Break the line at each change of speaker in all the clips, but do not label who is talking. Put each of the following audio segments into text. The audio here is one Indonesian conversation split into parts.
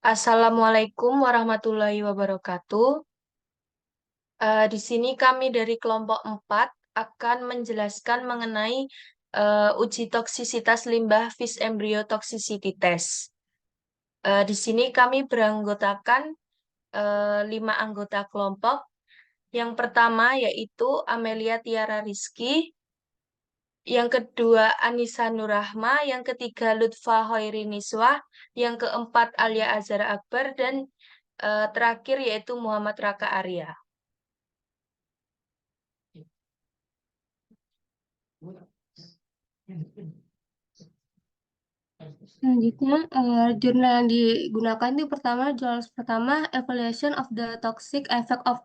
Assalamualaikum warahmatollahi wabarakatuh. Di sini kami dari kelompok 4 akan menjelaskan mengenai uji toksisitas limbah fish embryo toxicity test. Di sini kami beranggotakan 5 anggota kelompok. Yang pertama yaitu Amelia Tiara Rizky, yang kedua Anissa Nurrahma, yang ketiga Lutfa Hoiri Niswah, yang keempat Alia Azhar Akbar, dan terakhir yaitu Muhammad Raka Arya.
Selanjutnya, jurnal yang digunakan itu jurnal pertama, Evaluation of the Toxic Effect of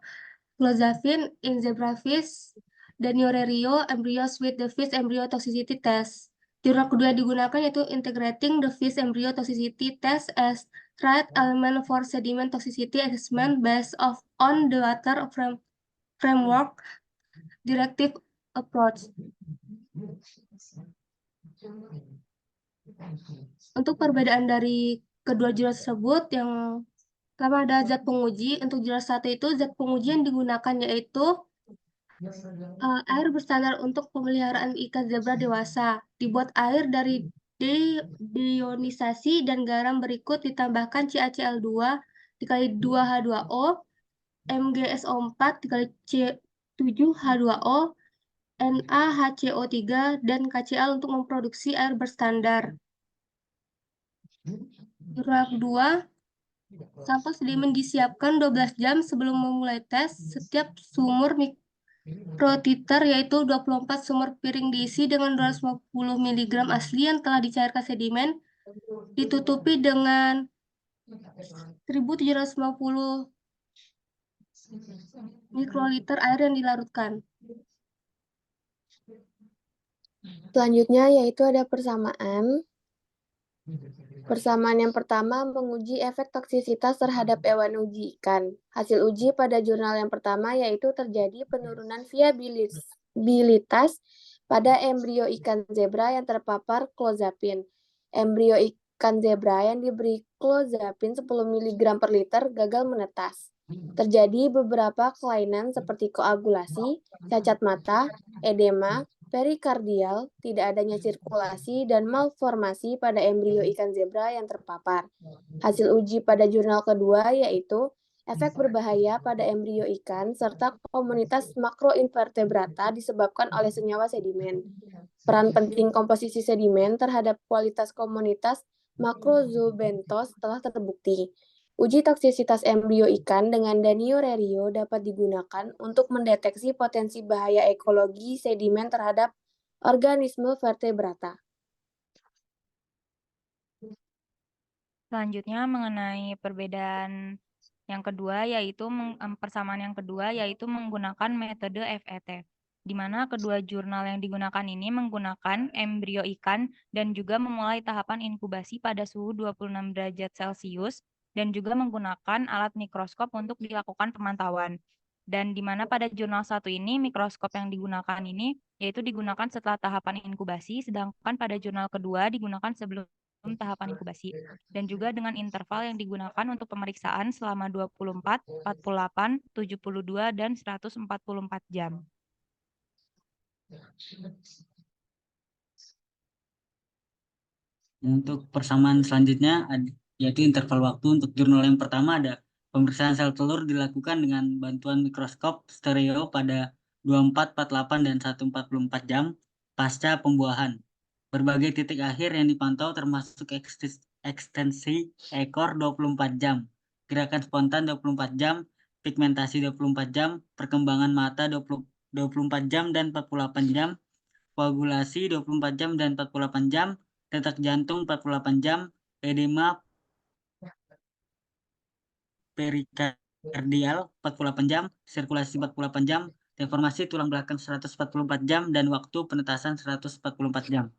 Clozapine in Zebrafish Daniorerio Embryos with the Fish Embryo Toxicity Test. Jurnal kedua yang digunakan yaitu Integrating the Fish Embryo Toxicity Test as Threat Element for Sediment Toxicity Assessment based on the Water Framework Directive Approach. Untuk perbedaan dari kedua jurnal tersebut, yang pertama ada zat penguji. Untuk jurnal satu itu, zat penguji yang digunakan yaitu air berstandar untuk pemeliharaan ikan zebra dewasa. Dibuat air dari deionisasi dan garam berikut, ditambahkan CaCl2 dikali 2H2O, MgSO4 dikali C7H2O, NaHCO3, dan KCl untuk memproduksi air berstandar. Jurnal kedua, sampel sedimen disiapkan 12 jam sebelum memulai tes. Setiap sumur mikroliter yaitu 24 sumur piring diisi dengan 250 mg asli yang telah dicairkan sedimen, ditutupi dengan 1750 mikroliter air yang dilarutkan.
Selanjutnya yaitu ada persamaan. Persamaan yang pertama menguji efek toksisitas terhadap hewan uji ikan. Hasil uji pada jurnal yang pertama yaitu terjadi penurunan viabilitas pada embrio ikan zebra yang terpapar clozapine. Embrio ikan zebra yang diberi clozapine 10 mg per liter gagal menetas. Terjadi beberapa kelainan seperti koagulasi, cacat mata, edema, perikardial, tidak adanya sirkulasi, dan malformasi pada embrio ikan zebra yang terpapar. Hasil uji pada jurnal kedua yaitu efek berbahaya pada embrio ikan serta komunitas makroinvertebrata disebabkan oleh senyawa sedimen. Peran penting komposisi sedimen terhadap kualitas komunitas makrozoobentos telah terbukti. Uji toksisitas embrio ikan dengan Daniorerio dapat digunakan untuk mendeteksi potensi bahaya ekologi sedimen terhadap organisme vertebrata.
Selanjutnya mengenai perbedaan yang kedua yaitu persamaan yang kedua yaitu menggunakan metode FET, di mana kedua jurnal yang digunakan ini menggunakan embrio ikan dan juga memulai tahapan inkubasi pada suhu 26 derajat Celcius dan juga menggunakan alat mikroskop untuk dilakukan pemantauan. Dan di mana pada jurnal satu ini mikroskop yang digunakan ini yaitu digunakan setelah tahapan inkubasi, sedangkan pada jurnal kedua digunakan sebelum tahapan inkubasi, dan juga dengan interval yang digunakan untuk pemeriksaan selama 24, 48, 72, dan 144 jam.
Untuk persamaan selanjutnya, yaitu interval waktu. Untuk jurnal yang pertama ada pemeriksaan sel telur dilakukan dengan bantuan mikroskop stereo pada 24, 48, dan 144 jam pasca pembuahan. Berbagai titik akhir yang dipantau termasuk ekstensi ekor 24 jam, gerakan spontan 24 jam, pigmentasi 24 jam, perkembangan mata 24 jam dan 48 jam, koagulasi 24 jam dan 48 jam, detak jantung 48 jam, edema perikardial 48 jam, sirkulasi 48 jam, deformasi tulang belakang 144 jam, dan waktu penetasan 144 jam.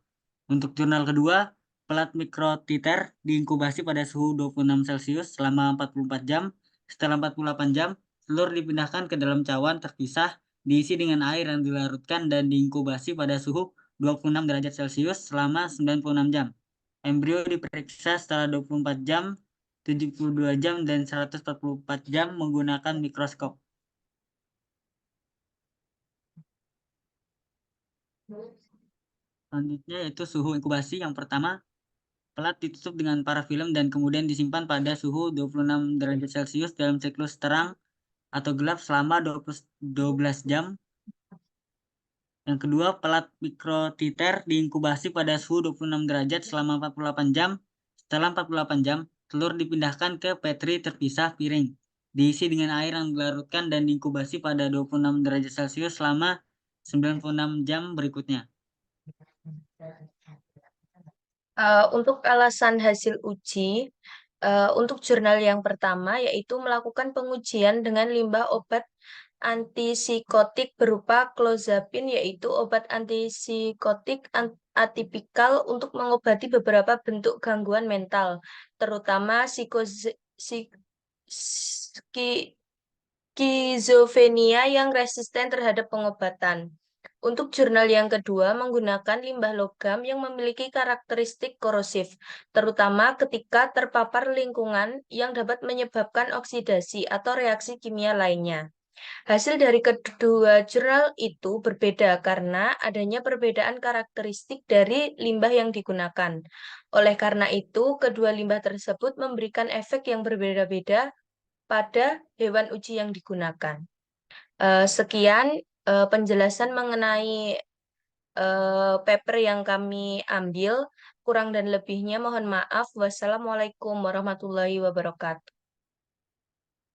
Untuk jurnal kedua, pelat mikrotiter diinkubasi pada suhu 26 Celcius selama 44 jam. Setelah 48 jam, telur dipindahkan ke dalam cawan terpisah, diisi dengan air yang dilarutkan dan diinkubasi pada suhu 26 derajat Celcius selama 96 jam. Embrio diperiksa setelah 24 jam 72 jam, dan 144 jam menggunakan mikroskop. Selanjutnya yaitu suhu inkubasi. Yang pertama, pelat ditutup dengan parafilm dan kemudian disimpan pada suhu 26 derajat Celcius dalam siklus terang atau gelap selama 12 jam. Yang kedua, pelat mikrotiter diinkubasi pada suhu 26 derajat selama 48 jam. Setelah 48 jam, telur dipindahkan ke petri terpisah piring, diisi dengan air yang dilarutkan dan diinkubasi pada 26 derajat Celcius selama 96 jam berikutnya.
Untuk alasan hasil uji, untuk jurnal yang pertama yaitu melakukan pengujian dengan limbah obat antipsikotik berupa clozapine, yaitu obat antipsikotik atipikal untuk mengobati beberapa bentuk gangguan mental, terutama skizofrenia yang resisten terhadap pengobatan. Untuk jurnal yang kedua menggunakan limbah logam yang memiliki karakteristik korosif, terutama ketika terpapar lingkungan yang dapat menyebabkan oksidasi atau reaksi kimia lainnya. Hasil dari kedua jurnal itu berbeda karena adanya perbedaan karakteristik dari limbah yang digunakan. Oleh karena itu, kedua limbah tersebut memberikan efek yang berbeda-beda pada hewan uji yang digunakan. Sekian penjelasan mengenai paper yang kami ambil. Kurang dan lebihnya mohon maaf. Wassalamualaikum warahmatullahi wabarakatuh.